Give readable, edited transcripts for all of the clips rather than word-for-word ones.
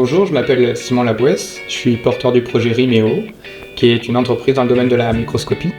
Bonjour, je m'appelle Simon Labouesse, je suis porteur du projet Rimeo, qui est une entreprise dans le domaine de la microscopie.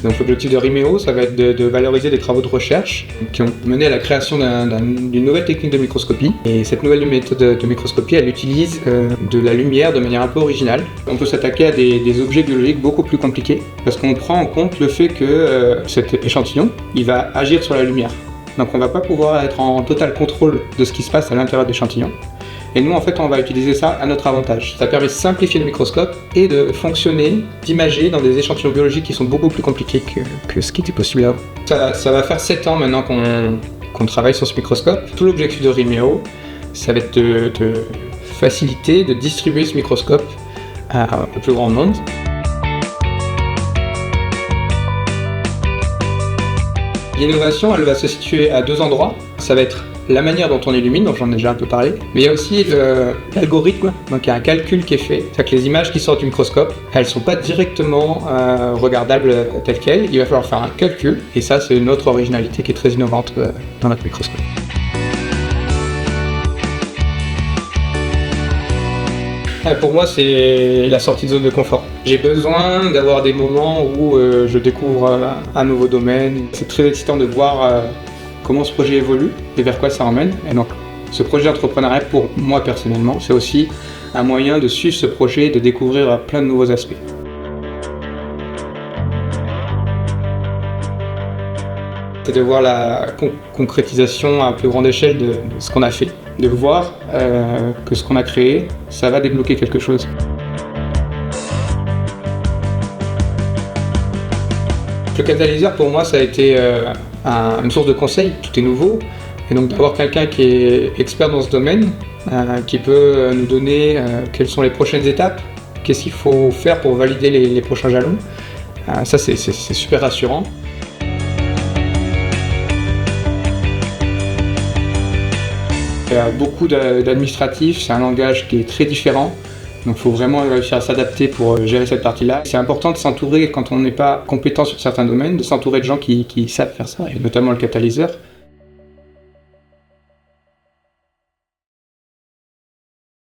Donc l'objectif de Rimeo, ça va être de valoriser des travaux de recherche qui ont mené à la création d'une nouvelle technique de microscopie. Et cette nouvelle méthode de microscopie, elle utilise de la lumière de manière un peu originale. On peut s'attaquer à des objets biologiques beaucoup plus compliqués parce qu'on prend en compte le fait que cet échantillon, il va agir sur la lumière. Donc on ne va pas pouvoir être en total contrôle de ce qui se passe à l'intérieur de l'échantillon. Et nous, en fait, on va utiliser ça à notre avantage. Ça permet de simplifier le microscope et de fonctionner, d'imager dans des échantillons biologiques qui sont beaucoup plus compliqués que ce qui était possible avant. Ça va faire 7 ans maintenant qu'on travaille sur ce microscope. Tout l'objectif de Rimeo, ça va être de faciliter, de distribuer ce microscope à le plus grand nombre. L'innovation, elle va se situer à 2 endroits. Ça va être la manière dont on illumine, dont j'en ai déjà un peu parlé, mais il y a aussi l'algorithme, donc il y a un calcul qui est fait. C'est-à-dire que les images qui sortent du microscope, elles ne sont pas directement regardables telles quelles, il va falloir faire un calcul, et ça c'est une autre originalité qui est très innovante dans notre microscope. Pour moi, c'est la sortie de zone de confort. J'ai besoin d'avoir des moments où je découvre un nouveau domaine. C'est très excitant de voir comment ce projet évolue et vers quoi ça emmène. Et donc, ce projet d'entrepreneuriat, pour moi personnellement, c'est aussi un moyen de suivre ce projet et de découvrir plein de nouveaux aspects. C'est de voir la concrétisation à plus grande échelle de ce qu'on a fait, de voir que ce qu'on a créé, ça va débloquer quelque chose. Le catalyseur, pour moi, ça a été une source de conseils, tout est nouveau, et donc d'avoir quelqu'un qui est expert dans ce domaine, qui peut nous donner quelles sont les prochaines étapes, qu'est-ce qu'il faut faire pour valider les prochains jalons, ça c'est super rassurant. Il y a beaucoup d'administratifs, c'est un langage qui est très différent, donc il faut vraiment réussir à s'adapter pour gérer cette partie-là. C'est important de s'entourer, quand on n'est pas compétent sur certains domaines, de s'entourer de gens qui savent faire ça, et notamment le catalyseur.